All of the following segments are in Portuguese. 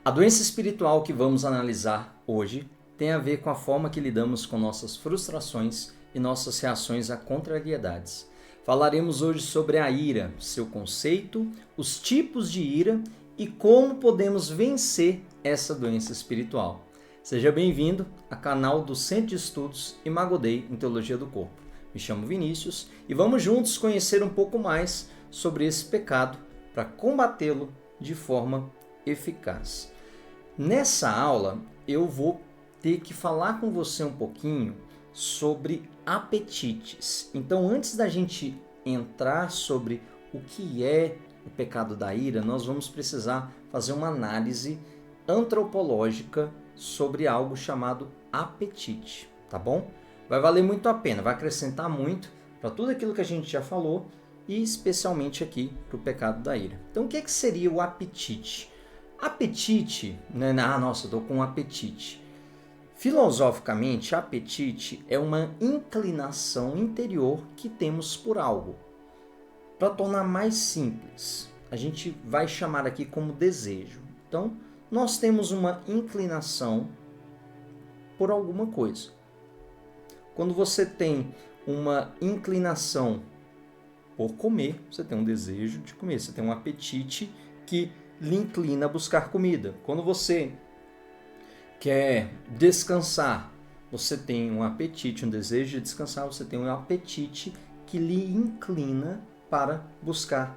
A doença espiritual que vamos analisar hoje tem a ver com a forma que lidamos com nossas frustrações e nossas reações a contrariedades. Falaremos hoje sobre a ira, seu conceito, os tipos de ira e como podemos vencer essa doença espiritual. Seja bem-vindo ao canal do Centro de Estudos Imago Dei em Teologia do Corpo. Me chamo Vinícius e vamos juntos conhecer um pouco mais sobre esse pecado para combatê-lo de forma eficaz. Nessa aula eu vou ter que falar com você um pouquinho sobre apetites. Então, antes da gente entrar sobre o que é o pecado da ira, nós vamos precisar fazer uma análise antropológica sobre algo chamado apetite, tá bom? Vai valer muito a pena, vai acrescentar muito para tudo aquilo que a gente já falou e especialmente aqui para o pecado da ira. Então, o que seria o apetite? Apetite, né? Nossa, estou com apetite. Filosoficamente, apetite é uma inclinação interior que temos por algo. Para tornar mais simples, a gente vai chamar aqui como desejo. Então, nós temos uma inclinação por alguma coisa. Quando você tem uma inclinação por comer, você tem um desejo de comer, você tem um apetite que lhe inclina a buscar comida. Quando você quer descansar, você tem um apetite, um desejo de descansar, você tem um apetite que lhe inclina para buscar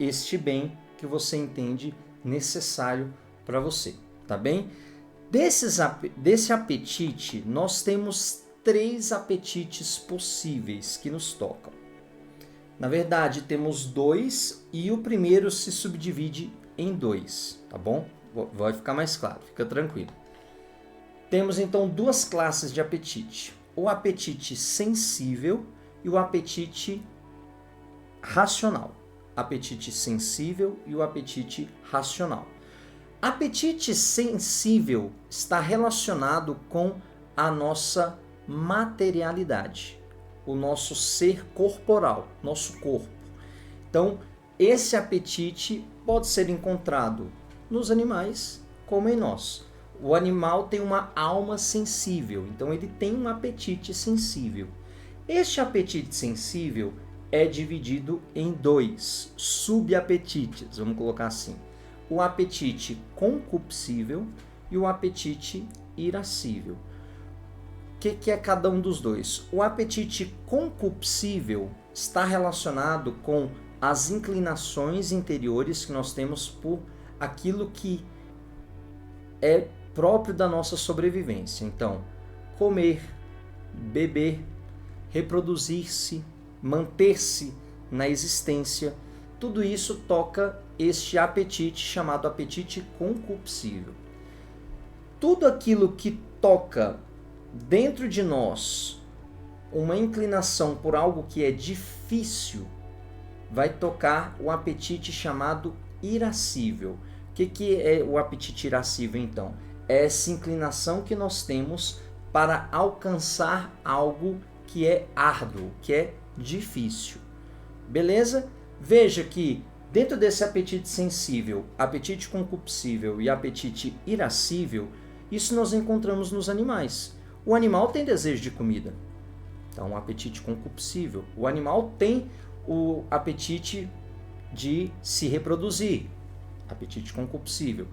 este bem que você entende necessário para você, tá bem? Desse apetite, nós temos 3 apetites possíveis que nos tocam. Na verdade, temos 2 e o primeiro se subdivide em 2, tá bom? Vai ficar mais claro, fica tranquilo. Temos então 2 classes de apetite: o apetite sensível e o apetite racional. Apetite sensível e o apetite racional. Apetite sensível está relacionado com a nossa materialidade, o nosso ser corporal, nosso corpo. Então, esse apetite pode ser encontrado nos animais como em nós. O animal tem uma alma sensível, então ele tem um apetite sensível. Este apetite sensível é dividido em 2 subapetites, vamos colocar assim: o apetite concupiscível e o apetite irascível. O que é cada um dos dois? O apetite concupiscível está relacionado com as inclinações interiores que nós temos por aquilo que é próprio da nossa sobrevivência. Então, comer, beber, reproduzir-se, manter-se na existência, tudo isso toca este apetite chamado apetite concupiscível. Tudo aquilo que toca dentro de nós uma inclinação por algo que é difícil vai tocar o apetite chamado irascível. O que é o apetite irascível, então? É essa inclinação que nós temos para alcançar algo que é árduo, que é difícil. Beleza? Veja que dentro desse apetite sensível, apetite concupiscível e apetite irascível, isso nós encontramos nos animais. O animal tem desejo de comida, então apetite concupiscível. O animal tem o apetite de se reproduzir, apetite concupiscível.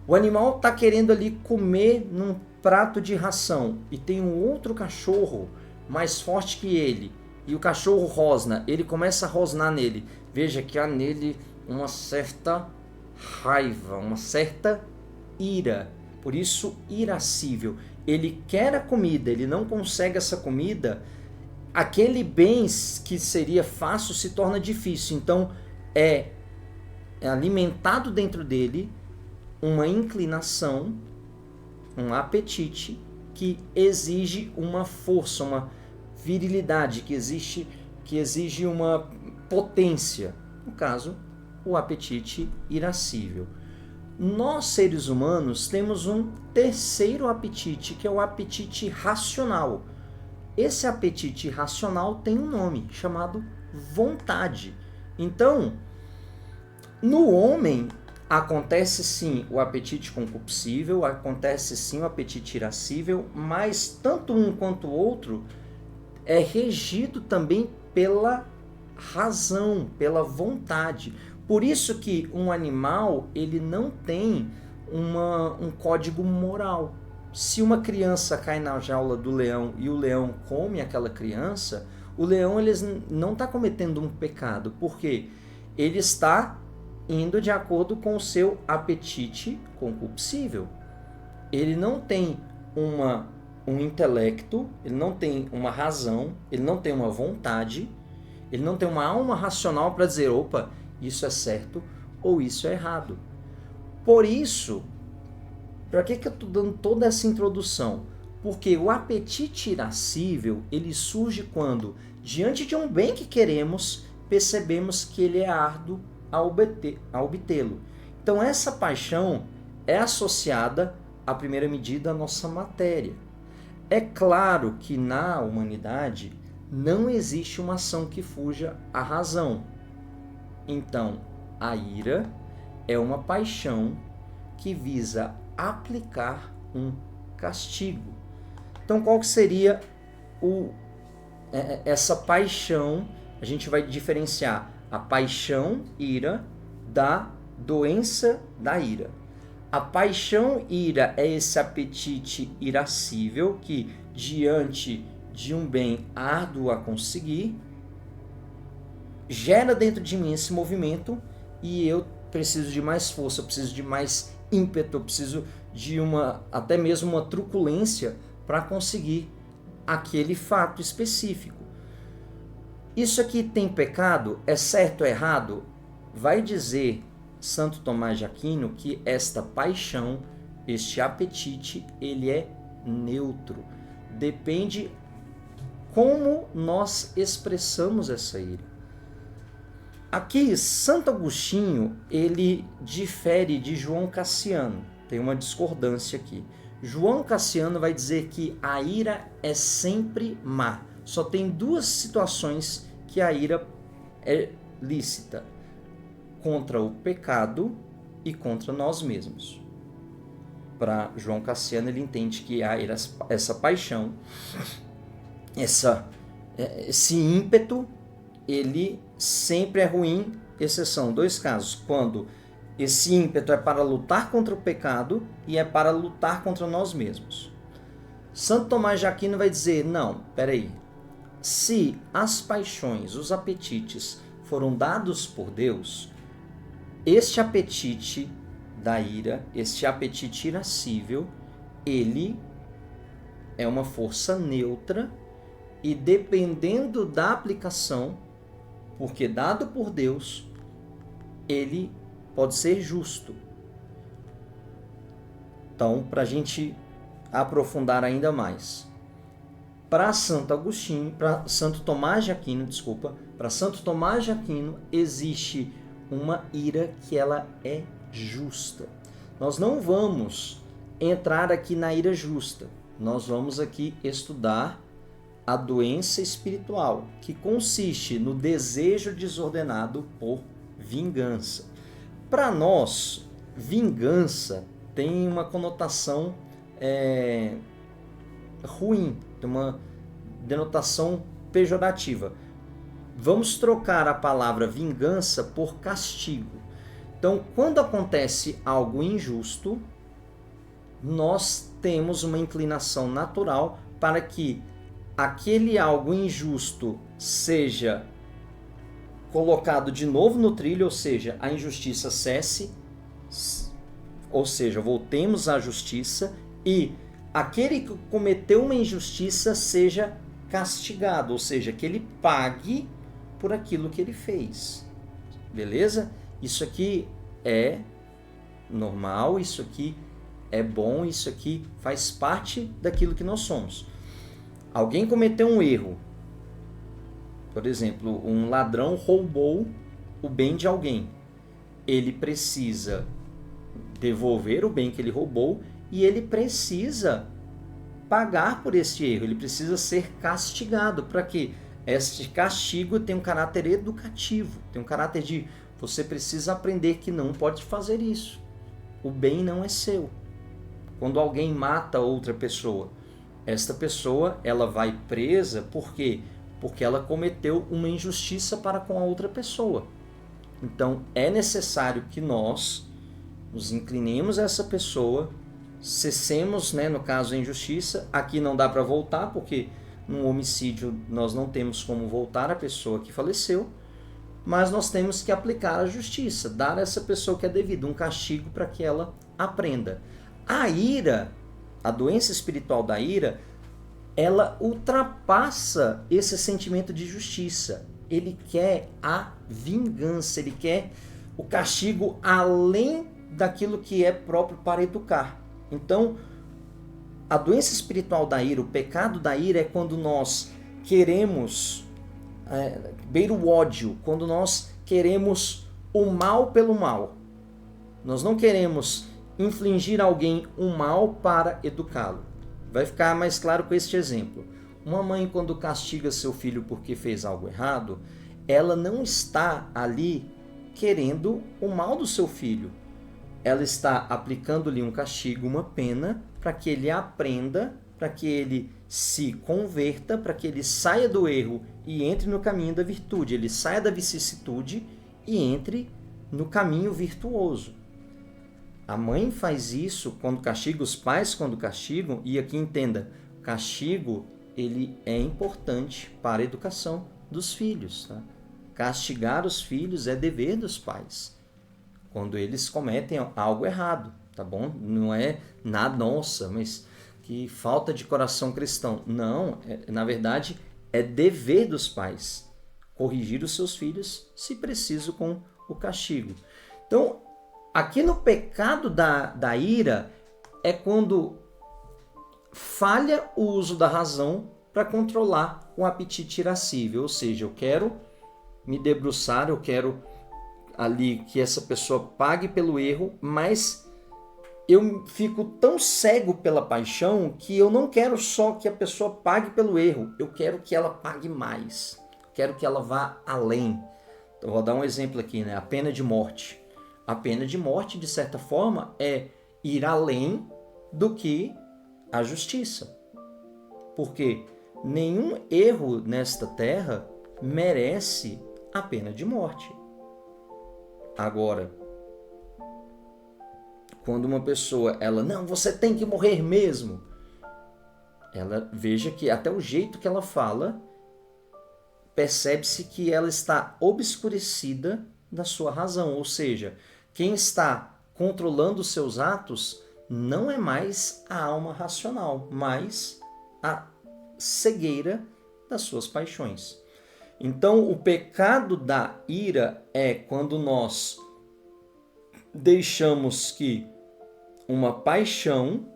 O animal está querendo ali comer num prato de ração e tem um outro cachorro mais forte que ele e o cachorro rosna, ele começa a rosnar nele. Veja que há nele uma certa raiva, uma certa ira, por isso irascível. Ele quer a comida, ele não consegue essa comida, aquele bem que seria fácil se torna difícil. Então é alimentado dentro dele uma inclinação, um apetite que exige uma força, uma virilidade, que exige uma potência. No caso, o apetite irascível. Nós, seres humanos, temos um terceiro apetite, que é o apetite racional. Esse apetite racional tem um nome chamado vontade. Então, no homem, Acontece sim o apetite concupiscível, acontece sim o apetite irascível, mas tanto um quanto o outro é regido também pela razão, pela vontade. Por isso que um animal ele não tem um código moral. Se uma criança cai na jaula do leão e o leão come aquela criança, o leão ele não está cometendo um pecado, porque ele está indo de acordo com o seu apetite concupiscível. Ele não tem um intelecto, ele não tem uma razão, ele não tem uma vontade, ele não tem uma alma racional para dizer, opa, isso é certo ou isso é errado. Por isso, para que eu estou dando toda essa introdução? Porque o apetite irascível, ele surge quando, diante de um bem que queremos, percebemos que ele é árduo a obtê-lo. Então essa paixão é associada, à primeira medida, à nossa matéria. É claro que na humanidade não existe uma ação que fuja à razão. Então, a ira é uma paixão que visa aplicar um castigo. Então, qual que seria essa paixão? A gente vai diferenciar a paixão, ira, da doença da ira. A paixão, ira, é esse apetite irascível que, diante de um bem árduo a conseguir, gera dentro de mim esse movimento e eu preciso de mais força, eu preciso de mais ímpeto, eu preciso de até mesmo uma truculência para conseguir aquele fato específico. Isso aqui tem pecado? É certo ou errado? Vai dizer Santo Tomás de Aquino que esta paixão, este apetite, ele é neutro. Depende como nós expressamos essa ira. Aqui, Santo Agostinho, ele difere de João Cassiano. Tem uma discordância aqui. João Cassiano vai dizer que a ira é sempre má. Só tem duas situações que a ira é lícita: contra o pecado e contra nós mesmos. Para João Cassiano, ele entende que a ira, essa paixão, esse ímpeto, ele sempre é ruim, exceção dois casos: quando esse ímpeto é para lutar contra o pecado e é para lutar contra nós mesmos. Santo Tomás de Aquino vai dizer, não, peraí, se as paixões, os apetites foram dados por Deus, este apetite da ira, este apetite irascível, ele é uma força neutra e dependendo da aplicação, porque dado por Deus, ele pode ser justo. Então, para a gente aprofundar ainda mais, para Santo Tomás de Aquino, para Santo Tomás de Aquino existe uma ira que ela é justa. Nós não vamos entrar aqui na ira justa. Nós vamos aqui estudar a doença espiritual, que consiste no desejo desordenado por vingança. Para nós, vingança tem uma conotação ruim, tem uma denotação pejorativa. Vamos trocar a palavra vingança por castigo. Então, quando acontece algo injusto, nós temos uma inclinação natural para que aquele algo injusto seja colocado de novo no trilho, ou seja, a injustiça cesse, ou seja, voltemos à justiça e aquele que cometeu uma injustiça seja castigado, ou seja, que ele pague por aquilo que ele fez. Beleza? Isso aqui é normal, isso aqui é bom, isso aqui faz parte daquilo que nós somos. Alguém cometeu um erro. Por exemplo, um ladrão roubou o bem de alguém. Ele precisa devolver o bem que ele roubou e ele precisa pagar por esse erro. Ele precisa ser castigado. Para quê? Este castigo tem um caráter educativo, tem um caráter de Você precisa aprender que não pode fazer isso. O bem não é seu. Quando alguém mata outra pessoa, esta pessoa ela vai presa por quê? Porque ela cometeu uma injustiça para com a outra pessoa. Então é necessário que nós nos inclinemos a essa pessoa, cessemos, no caso a injustiça. Aqui não dá para voltar, porque num homicídio nós não temos como voltar a pessoa que faleceu, mas nós temos que aplicar a justiça, dar a essa pessoa que é devido um castigo para que ela aprenda. A ira, a doença espiritual da ira, ela ultrapassa esse sentimento de justiça. Ele quer a vingança, ele quer o castigo além daquilo que é próprio para educar. Então, a doença espiritual da ira, o pecado da ira é quando nós queremos, beira o ódio, quando nós queremos o mal pelo mal. Nós não queremos infligir a alguém um mal para educá-lo. Vai ficar mais claro com este exemplo. Uma mãe, quando castiga seu filho porque fez algo errado, ela não está ali querendo o mal do seu filho. Ela está aplicando-lhe um castigo, uma pena, para que ele aprenda, para que ele se converta, para que ele saia do erro e entre no caminho da virtude. Ele saia da vicissitude e entre no caminho virtuoso. A mãe faz isso quando castiga, os pais quando castigam, e aqui entenda, castigo ele é importante para a educação dos filhos. Tá? Castigar os filhos é dever dos pais, quando eles cometem algo errado, tá bom? Não é nada, nossa, mas que falta de coração cristão. Não, na verdade, é dever dos pais corrigir os seus filhos, se preciso, com o castigo. Então, aqui no pecado da ira é quando falha o uso da razão para controlar o apetite irascível. Ou seja, eu quero me debruçar, eu quero ali que essa pessoa pague pelo erro, mas eu fico tão cego pela paixão que eu não quero só que a pessoa pague pelo erro, eu quero que ela pague mais, quero que ela vá além. Então, vou dar um exemplo aqui, a pena de morte. A pena de morte, de certa forma, é ir além do que a justiça. Porque nenhum erro nesta terra merece a pena de morte. Agora, quando uma pessoa, não, você tem que morrer mesmo, ela veja que até o jeito que ela fala, percebe-se que ela está obscurecida da sua razão, ou seja, quem está controlando os seus atos não é mais a alma racional, mas a cegueira das suas paixões. Então, o pecado da ira é quando nós deixamos que uma paixão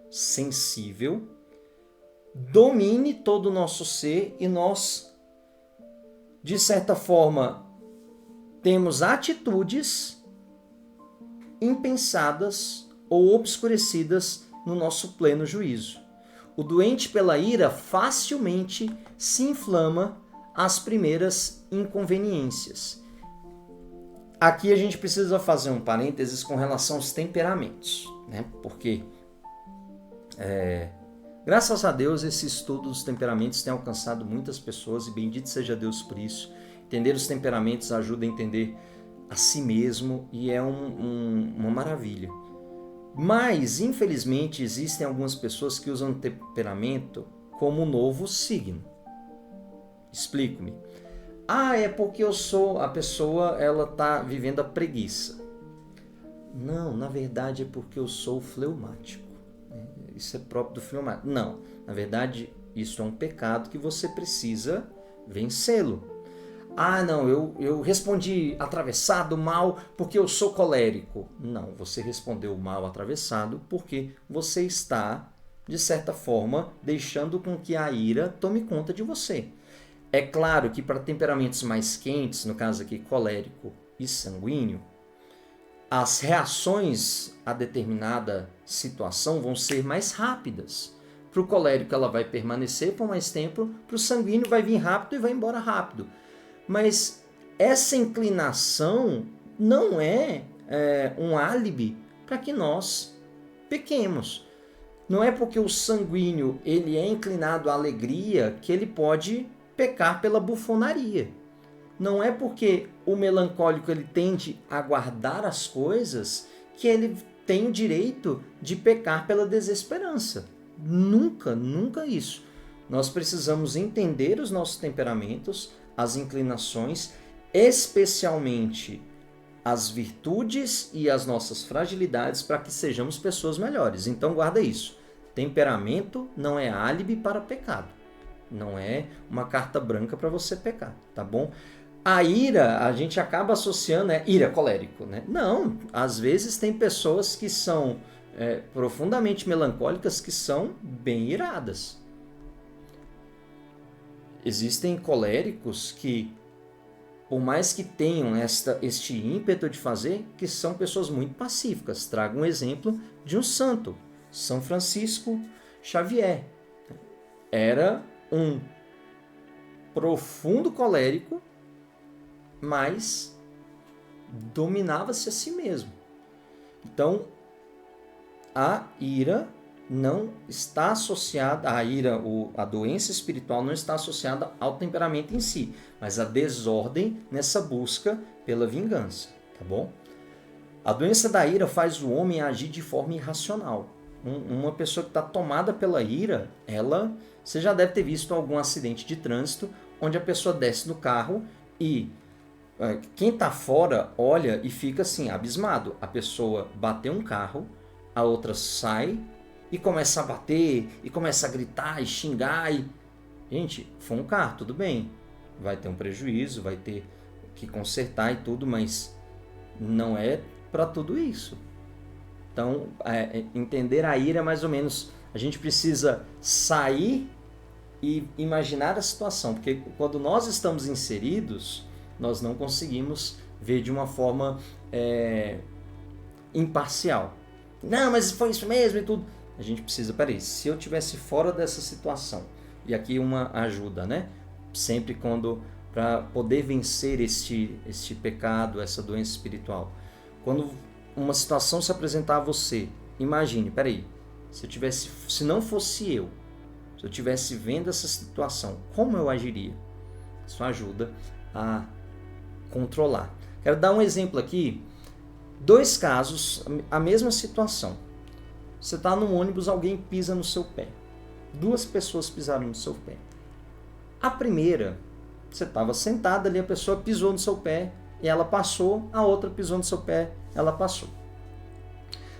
sensível domine todo o nosso ser e nós, de certa forma, temos atitudes impensadas ou obscurecidas no nosso pleno juízo. O doente pela ira facilmente se inflama às primeiras inconveniências. Aqui a gente precisa fazer um parênteses com relação aos temperamentos, Porque, graças a Deus, esse estudo dos temperamentos tem alcançado muitas pessoas e bendito seja Deus por isso. Entender os temperamentos ajuda a entender a si mesmo e é uma maravilha. Mas, infelizmente, existem algumas pessoas que usam o temperamento como um novo signo. Explico-me. É porque eu sou a pessoa, ela está vivendo a preguiça. Não, na verdade é porque eu sou fleumático. Isso é próprio do fleumático. Não, na verdade isso é um pecado que você precisa vencê-lo. Não, eu respondi atravessado, mal, porque eu sou colérico. Não, você respondeu mal atravessado porque você está, de certa forma, deixando com que a ira tome conta de você. É claro que para temperamentos mais quentes, no caso aqui colérico e sanguíneo, as reações a determinada situação vão ser mais rápidas. Para o colérico ela vai permanecer por mais tempo, para o sanguíneo vai vir rápido e vai embora rápido. Mas essa inclinação não é um álibi para que nós pequemos. Não é porque o sanguíneo ele é inclinado à alegria que ele pode pecar pela bufonaria. Não é porque o melancólico ele tende a guardar as coisas que ele tem o direito de pecar pela desesperança. Nunca, nunca isso. Nós precisamos entender os nossos temperamentos, as inclinações, especialmente as virtudes e as nossas fragilidades para que sejamos pessoas melhores. Então guarda isso. Temperamento não é álibi para pecado. Não é uma carta branca para você pecar, tá bom? A ira, a gente acaba associando, ira colérico, né? Não, às vezes tem pessoas que são profundamente melancólicas que são bem iradas. Existem coléricos que, por mais que tenham este ímpeto de fazer, que são pessoas muito pacíficas. Trago um exemplo de um santo, São Francisco Xavier. Era um profundo colérico, mas dominava-se a si mesmo. Então, a ira não está associada, a doença espiritual não está associada ao temperamento em si, mas a desordem nessa busca pela vingança, tá bom? A doença da ira faz o homem agir de forma irracional. Uma pessoa que está tomada pela ira, você já deve ter visto algum acidente de trânsito onde a pessoa desce do carro e quem está fora olha e fica assim, abismado. A pessoa bateu um carro, a outra sai e começa a bater, e começa a gritar e xingar. Gente, foi um carro, tudo bem. Vai ter um prejuízo, vai ter que consertar e tudo, mas não é para tudo isso. Então, entender a ira é mais ou menos, a gente precisa sair e imaginar a situação, porque quando nós estamos inseridos, nós não conseguimos ver de uma forma imparcial. Não, mas foi isso mesmo e tudo. A gente precisa, peraí, se eu estivesse fora dessa situação, e aqui uma ajuda, né? Sempre para poder vencer este pecado, essa doença espiritual. Quando uma situação se apresentar a você, imagine, peraí, se não fosse eu, se eu estivesse vendo essa situação, como eu agiria? Isso ajuda a controlar. Quero dar um exemplo aqui, 2 casos, a mesma situação. Você está no ônibus, alguém pisa no seu pé. 2 pessoas pisaram no seu pé. A primeira, você estava sentada ali, a pessoa pisou no seu pé e ela passou, a outra pisou no seu pé, ela passou.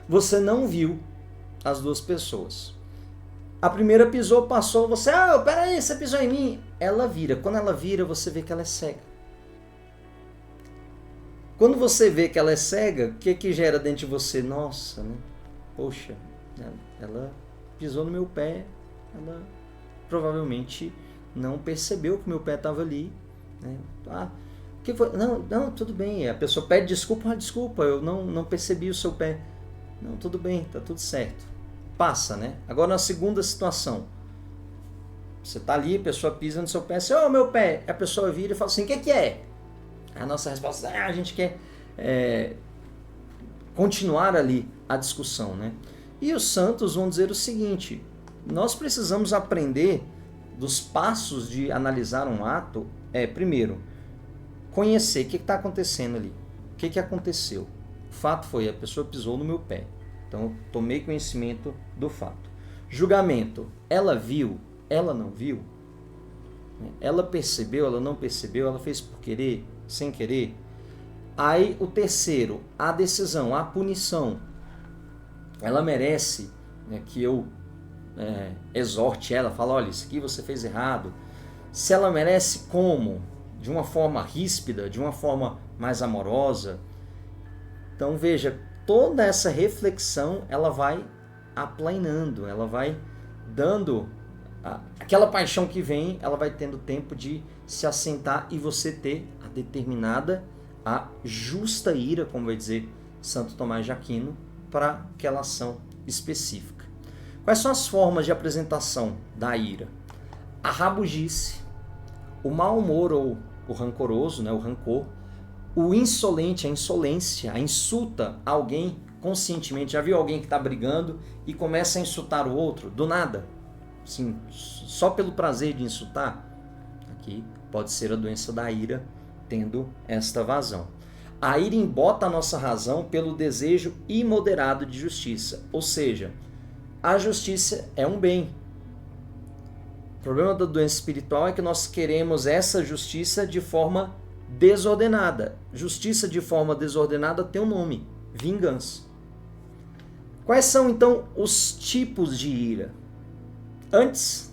Você não viu as 2 pessoas. A primeira pisou, passou, você, peraí, você pisou em mim. Ela vira. Quando ela vira, você vê que ela é cega. Quando você vê que ela é cega, o que gera dentro de você? Nossa, né? Poxa, ela pisou no meu pé, ela provavelmente não percebeu que o meu pé estava ali. Né? O que foi? Não, tudo bem. A pessoa pede desculpa, desculpa, eu não percebi o seu pé. Não, tudo bem, tá tudo certo. Passa, né? Agora na segunda situação, você tá ali, a pessoa pisa no seu pé, assim, meu pé. A pessoa vira e fala assim, o que é? A nossa resposta é, a gente quer continuar ali a discussão, né? E os santos vão dizer o seguinte, nós precisamos aprender dos passos de analisar um ato, primeiro, conhecer o que está acontecendo ali, o que aconteceu. O fato foi, a pessoa pisou no meu pé, então eu tomei conhecimento do fato. Julgamento, ela viu, ela não viu? Ela percebeu, ela não percebeu, ela fez por querer, sem querer? Aí o terceiro, a decisão, a punição, ela merece, né, que eu exorte ela, fala, olha, isso aqui você fez errado. Se ela merece como? De uma forma ríspida, de uma forma mais amorosa. Então veja, toda essa reflexão ela vai aplainando, ela vai dando aquela paixão que vem, ela vai tendo tempo de se assentar e você ter a determinada, a justa ira, como vai dizer Santo Tomás de Aquino, para aquela ação específica. Quais são as formas de apresentação da ira? A rabugice, o mau humor ou o rancoroso, né, o rancor. O insolente, a insolência, a insulta alguém conscientemente. Já viu alguém que está brigando e começa a insultar o outro do nada? Assim, só pelo prazer de insultar? Aqui pode ser a doença da ira tendo esta vazão. A ira embota a nossa razão pelo desejo imoderado de justiça. Ou seja, a justiça é um bem. O problema da doença espiritual é que nós queremos essa justiça de forma desordenada. Justiça de forma desordenada tem um nome: vingança. Quais são então os tipos de ira? Antes,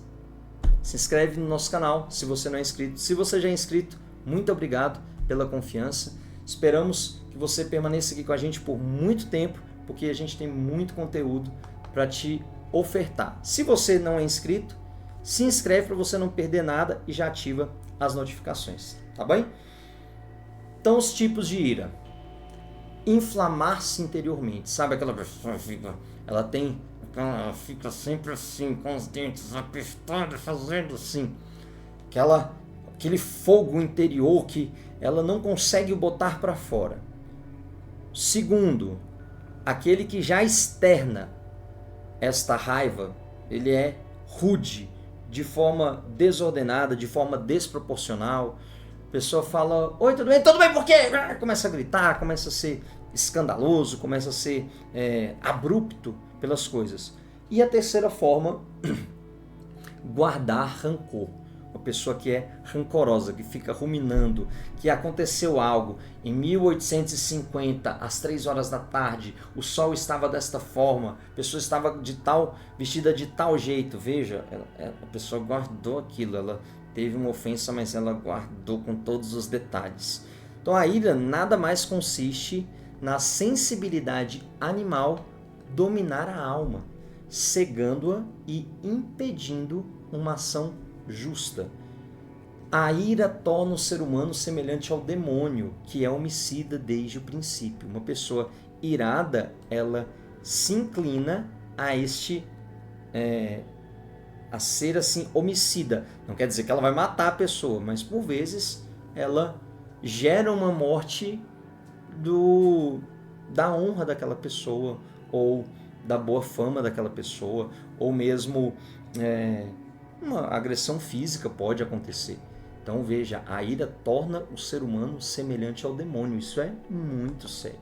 se inscreve no nosso canal se você não é inscrito. Se você já é inscrito, muito obrigado pela confiança. Esperamos que você permaneça aqui com a gente por muito tempo, porque a gente tem muito conteúdo para te ofertar. Se você não é inscrito, se inscreve para você não perder nada e já ativa as notificações, tá bem? Então, os tipos de ira. Inflamar-se interiormente. Sabe aquela pessoa ela fica sempre assim, com os dentes apertados, fazendo assim. Aquele fogo interior que ela não consegue botar para fora. Segundo, aquele que já externa esta raiva, ele é rude, de forma desordenada, de forma desproporcional. A pessoa fala: oi, tudo bem? Tudo bem, por quê? Começa a gritar, começa a ser escandaloso, começa a ser abrupto pelas coisas. E a terceira forma, guardar rancor. Uma pessoa que é rancorosa, que fica ruminando, que aconteceu algo em 1850, às 3 horas da tarde, o sol estava desta forma, a pessoa estava vestida de tal jeito. Veja, a pessoa guardou aquilo, ela teve uma ofensa, mas ela guardou com todos os detalhes. Então a ira nada mais consiste na sensibilidade animal dominar a alma, cegando-a e impedindo uma ação justa. A ira torna o ser humano semelhante ao demônio, que é homicida desde o princípio. Uma pessoa irada, ela se inclina a a ser assim homicida. Não quer dizer que ela vai matar a pessoa, mas por vezes ela gera uma morte da honra daquela pessoa, ou da boa fama daquela pessoa, ou mesmo uma agressão física pode acontecer. Então veja, a ira torna o ser humano semelhante ao demônio. Isso é muito sério.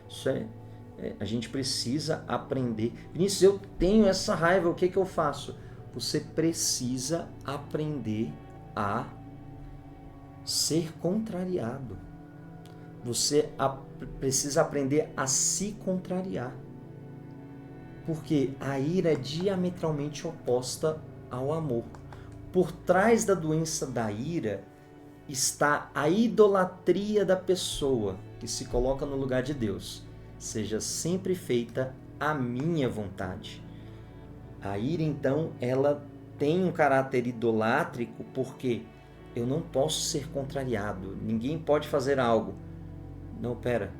Isso a gente precisa aprender. Vinícius, eu tenho essa raiva, o que eu faço? Você precisa aprender a ser contrariado. Você precisa aprender a se contrariar. Porque a ira é diametralmente oposta ao amor. Por trás da doença da ira está a idolatria da pessoa que se coloca no lugar de Deus. Seja sempre feita a minha vontade. A ira, então, ela tem um caráter idolátrico porque eu não posso ser contrariado. Ninguém pode fazer algo. Não, pera.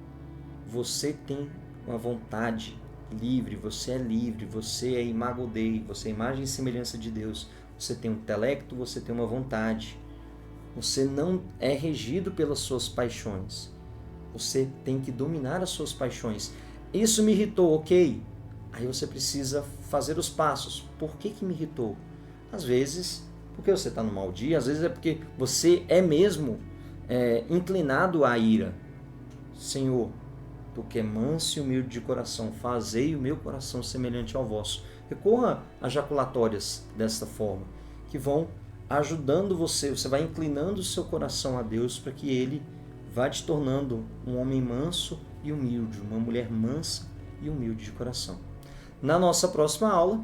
Você tem uma vontade livre, você é livre, você é imago Dei, você é imagem e semelhança de Deus. Você tem um intelecto, você tem uma vontade. Você não é regido pelas suas paixões. Você tem que dominar as suas paixões. Isso me irritou, ok? Aí você precisa fazer os passos. Por que me irritou? Às vezes, porque você está no mau dia, às vezes é porque você é mesmo inclinado à ira. Senhor, tu que é manso e humilde de coração, fazei o meu coração semelhante ao vosso. Recorra a jaculatórias desta forma, que vão ajudando você vai inclinando o seu coração a Deus para que Ele vá te tornando um homem manso e humilde, uma mulher mansa e humilde de coração. Na nossa próxima aula,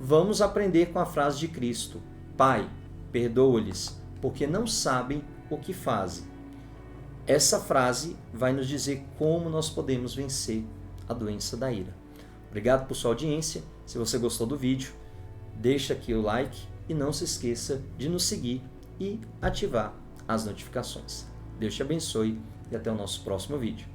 vamos aprender com a frase de Cristo: Pai, perdoa-lhes, porque não sabem o que fazem. Essa frase vai nos dizer como nós podemos vencer a doença da ira. Obrigado por sua audiência. Se você gostou do vídeo, deixa aqui o like e não se esqueça de nos seguir e ativar as notificações. Deus te abençoe e até o nosso próximo vídeo.